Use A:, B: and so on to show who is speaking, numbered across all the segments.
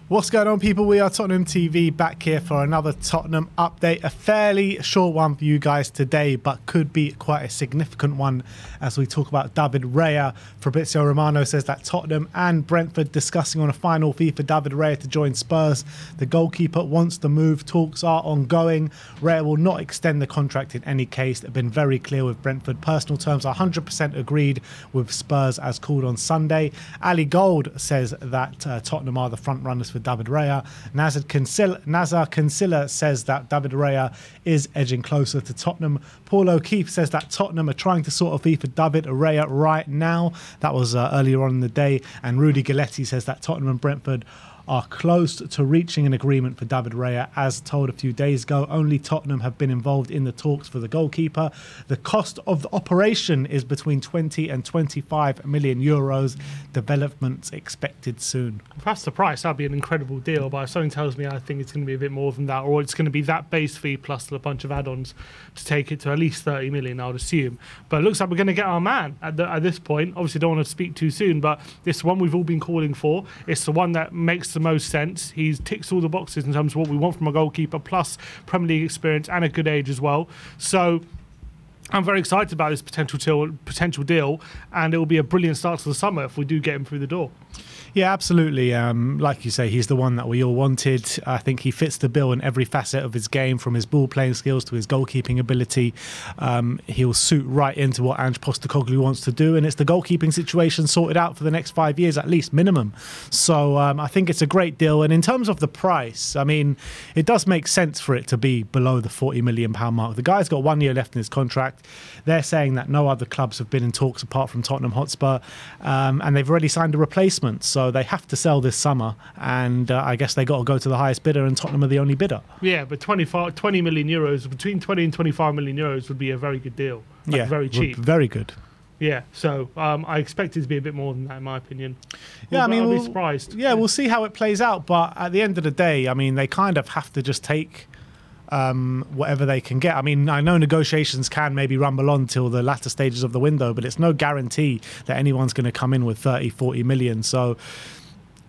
A: What's going on, people? We are Tottenham TV, back here for another Tottenham update. A fairly short one for you guys today, but could be quite a significant one as we talk about David Raya. Fabrizio Romano says that Tottenham and Brentford discussing on a final fee for David Raya to join Spurs. The goalkeeper wants the move. Talks are ongoing. Raya will not extend the contract in any case. They've been very clear with Brentford. Personal terms are 100% agreed with Spurs as called on Sunday. Ali Gold says that Tottenham are the front runners for David Raya. Nazar Kinsilla says that David Raya is edging closer to Tottenham. Paul O'Keefe says that Tottenham are trying to sort a fee for David Raya right now. That was earlier on in the day. And Rudy Galetti says that Tottenham and Brentford are close to reaching an agreement for David Raya. As told a few days ago, only Tottenham have been involved in the talks for the goalkeeper. The cost of the operation is between 20 and 25 million euros. Developments expected soon.
B: If that's the price, that'd be an incredible deal, but if something tells me I think it's going to be a bit more than that, or it's going to be that base fee plus a bunch of add-ons to take it to at least 30 million, I would assume. But it looks like we're going to get our man at this point. Obviously, don't want to speak too soon, but this one we've all been calling for. It's the one that makes the most sense. He ticks all the boxes in terms of what we want from a goalkeeper, plus Premier League experience and a good age as well. So I'm very excited about this potential deal, and it will be a brilliant start to the summer if we do get him through the door.
A: Yeah, absolutely. Like you say, he's the one that we all wanted. I think he fits the bill in every facet of his game, from his ball playing skills to his goalkeeping ability. He'll suit right into what Ange Postecoglou wants to do, and it's the goalkeeping situation sorted out for the next 5 years at least, minimum. So I think it's a great deal. And in terms of the price, I mean, it does make sense for it to be below the £40 million mark. The guy's got 1 year left in his contract. They're saying that no other clubs have been in talks apart from Tottenham Hotspur, and they've already signed a replacement. So they have to sell this summer, and I guess they got to go to the highest bidder, and Tottenham are the only bidder.
B: Yeah, but 20 million euros, between 20 and 25 million euros would be a very good deal. Like,
A: yeah,
B: very cheap.
A: Very good.
B: Yeah, so I expect it to be a bit more than that, in my opinion.
A: Yeah, I mean,
B: I'll be surprised.
A: Yeah, we'll see how it plays out, but at the end of the day, I mean, they kind of have to just take whatever they can get. I mean, I know negotiations can maybe rumble on till the latter stages of the window, but it's no guarantee that anyone's going to come in with 30, 40 million. So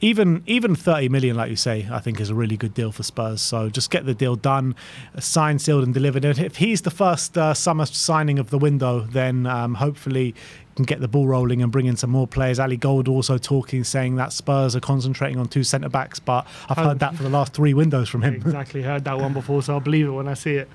A: even 30 million, like you say, I think is a really good deal for Spurs. So just get the deal done, signed, sealed and delivered. And if he's the first summer signing of the window, then hopefully can get the ball rolling and bring in some more players. Ali Gold also talking, saying that Spurs are concentrating on 2 centre-backs, but I've heard that for the last 3 windows from him.
B: Exactly, heard that one before, so I'll believe it when I see it.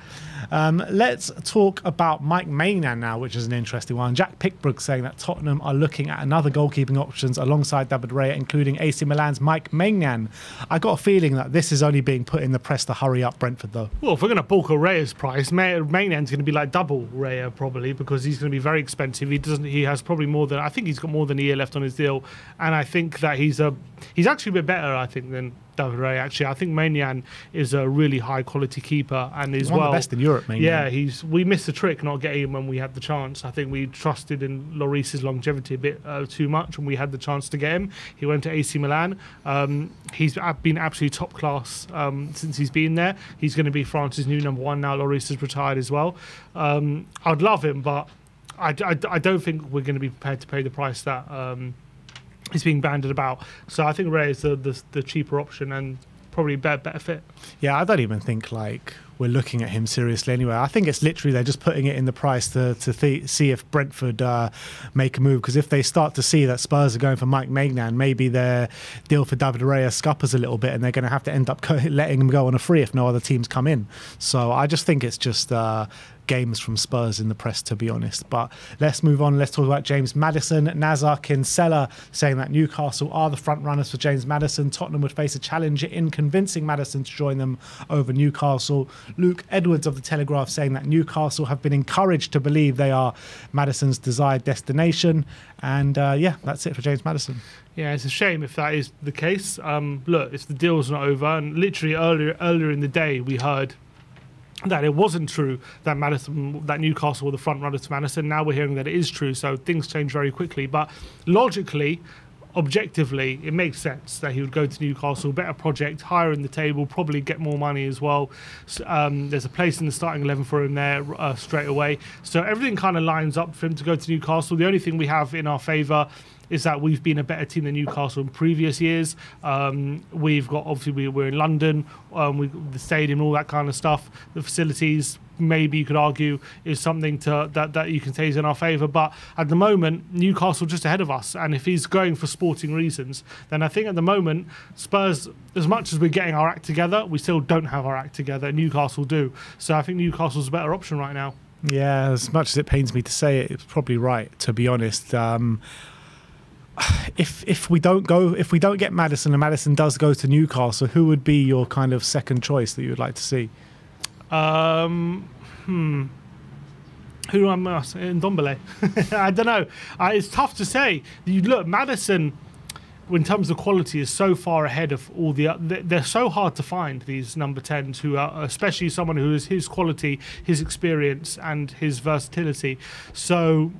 A: Let's talk about Mike Maignan now, which is an interesting one. Jack Pickbrook saying that Tottenham are looking at another goalkeeping options alongside David Raya, including AC Milan's Mike Maignan. I got a feeling that this is only being put in the press to hurry up Brentford, though.
B: Well, if we're going to bulk Raya's price, Maignan's going to be like double Raya probably, because he's going to be very expensive. He has probably more than, I think he's got more than a year left on his deal, and I think that he's actually a bit better, I think, than David Raya. Actually, I think Maignan is a really high quality keeper, and is
A: one of the best in Europe. Maignan.
B: Yeah, we missed the trick not getting him when we had the chance. I think we trusted in Lloris's longevity a bit too much when we had the chance to get him. He went to AC Milan. He's been absolutely top class since he's been there. He's going to be France's new #1 now. Lloris has retired as well. I'd love him, but I don't think we're going to be prepared to pay the price that is being banded about. So I think Raya is the cheaper option and probably better fit.
A: Yeah, I don't even think like we're looking at him seriously anyway. I think it's literally they're just putting it in the price to see if Brentford make a move, because if they start to see that Spurs are going for Mike Maignan, maybe their deal for David Raya scuppers a little bit, and they're going to have to end up letting him go on a free if no other teams come in. So I just think it's just games from Spurs in the press, to be honest. But let's move on. Let's talk about James Maddison. Nazar Kinsella saying that Newcastle are the front runners for James Maddison. Tottenham would face a challenge in convincing Maddison to join them over Newcastle. Luke Edwards of The Telegraph saying that Newcastle have been encouraged to believe they are Maddison's desired destination. And yeah, that's it for James Maddison.
B: Yeah, it's a shame if that is the case. Look, if the deal's not over, and literally earlier in the day we heard that it wasn't true that Newcastle were the front runners to Maddison. Now we're hearing that it is true, so things change very quickly. But logically, objectively, it makes sense that he would go to Newcastle, better project, higher in the table, probably get more money as well. There's a place in the starting 11 for him there straight away. So everything kind of lines up for him to go to Newcastle. The only thing we have in our favour is that we've been a better team than Newcastle in previous years. We've got, obviously, we're in London, the stadium, all that kind of stuff, the facilities. Maybe you could argue is something that you can say is in our favour, but at the moment Newcastle just ahead of us, and if he's going for sporting reasons, then I think at the moment Spurs, as much as we're getting our act together, we still don't have our act together. Newcastle do, so I think Newcastle's a better option right now. Yeah,
A: as much as it pains me to say it, it's probably right, to be honest. If we don't get Maddison, and Maddison does go to Newcastle, who would be your kind of second choice that you would like to see? Who
B: am I in Ndombele? I don't know. It's tough to say. You look, Maddison, in terms of quality, is so far ahead of all the. They're so hard to find, these number 10s, who are, especially someone who has his quality, his experience, and his versatility. So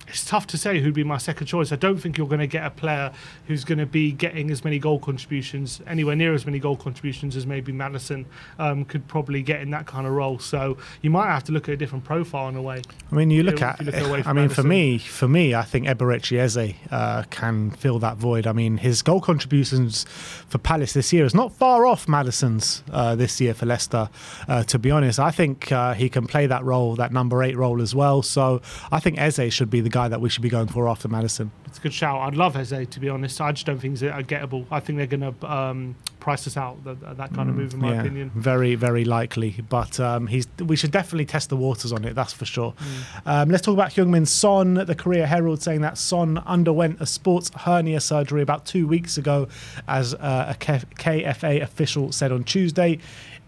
B: it's tough to say who'd be my second choice. I don't think you're going to get a player who's going to be getting as many goal contributions, anywhere near as many goal contributions as maybe Maddison could probably get in that kind of role. So you might have to look at a different profile in a way.
A: I mean, you look at. I mean, for me, I think Eberechi Eze can fill that void. I mean, his goal contributions for Palace this year is not far off Maddison's this year for Leicester. To be honest, I think he can play that role, that number 8 role as well. So I think Eze should be the guy that we should be going for after Maddison.
B: It's a good shout. I'd love Eze, to be honest. I just don't think it's gettable. I think they're going to price us out, that kind of move, in my opinion.
A: Very, very likely. But we should definitely test the waters on it, that's for sure. Let's talk about Heung-min Son. The Korea Herald saying that Son underwent a sports hernia surgery about 2 weeks ago, as a KFA official said on Tuesday.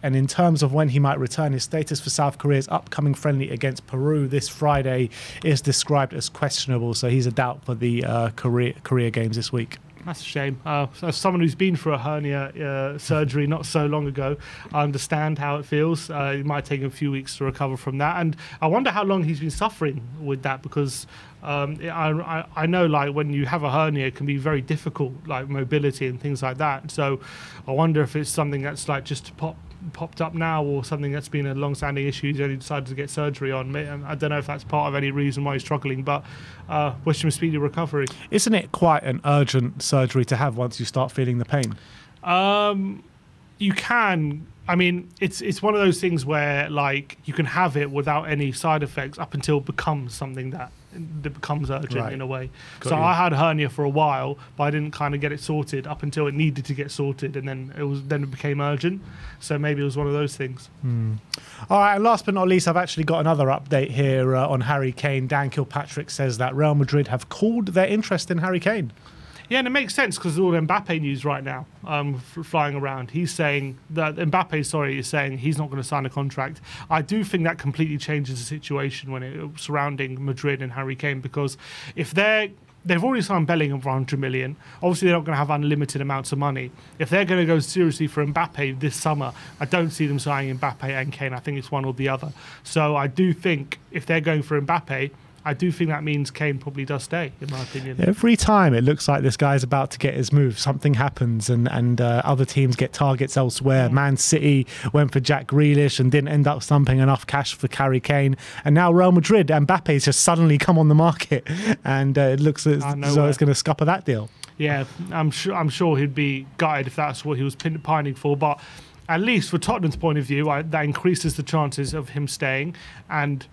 A: And in terms of when he might return, his status for South Korea's upcoming friendly against Peru this Friday is described as questionable. So he's a doubt for the Korea games this week.
B: That's a shame. As someone who's been through a hernia surgery not so long ago, I understand how it feels. It might take him a few weeks to recover from that. And I wonder how long he's been suffering with that, because I know, like, when you have a hernia, it can be very difficult, like mobility and things like that. So I wonder if it's something that's like just popped up now, or something that's been a long-standing issue he's only decided to get surgery on. I don't know if that's part of any reason why he's struggling, but wish him a speedy recovery.
A: Isn't it quite an urgent surgery to have once you start feeling the pain?
B: You can. I mean, it's one of those things where, like, you can have it without any side effects up until it becomes something that becomes urgent, in a way. So I had a hernia for a while, but I didn't kind of get it sorted up until it needed to get sorted, and then it became urgent. So maybe it was one of those things.
A: All right, and last but not least, I've actually got another update here on Harry Kane. Dan Kilpatrick says that Real Madrid have called their interest in Harry Kane.
B: Yeah, and it makes sense because all the Mbappe news right now flying around. He's saying that Mbappe, is saying he's not going to sign a contract. I do think that completely changes the situation surrounding Madrid and Harry Kane, because if they've already signed Bellingham for 100 million. Obviously, they're not going to have unlimited amounts of money. If they're going to go seriously for Mbappe this summer, I don't see them signing Mbappe and Kane. I think it's one or the other. So I do think if they're going for Mbappe, I do think that means Kane probably does stay, in my opinion.
A: Every time it looks like this guy's about to get his move, something happens, and other teams get targets elsewhere. Man City went for Jack Grealish and didn't end up stumping enough cash for Harry Kane. And now Real Madrid, Mbappe's just suddenly come on the market, and it looks as though it's going to scupper that deal.
B: Yeah, I'm sure he'd be gutted if that's what he was pining for, but at least for Tottenham's point of view, that increases the chances of him staying, and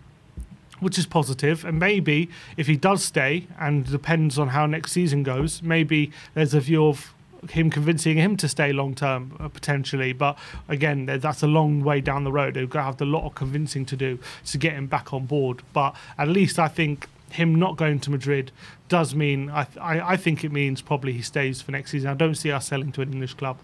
B: which is positive. And maybe if he does stay, and depends on how next season goes, maybe there's a view of him convincing him to stay long term, potentially. But again, that's a long way down the road. They've got to have a lot of convincing to do to get him back on board. But at least I think him not going to Madrid does mean, I think it means probably he stays for next season. I don't see us selling to an English club.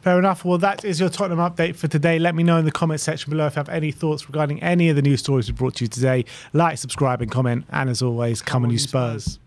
A: Fair enough. Well, that is your Tottenham update for today. Let me know in the comment section below if you have any thoughts regarding any of the news stories we brought to you today. Like, subscribe and comment. And as always, come on you Spurs.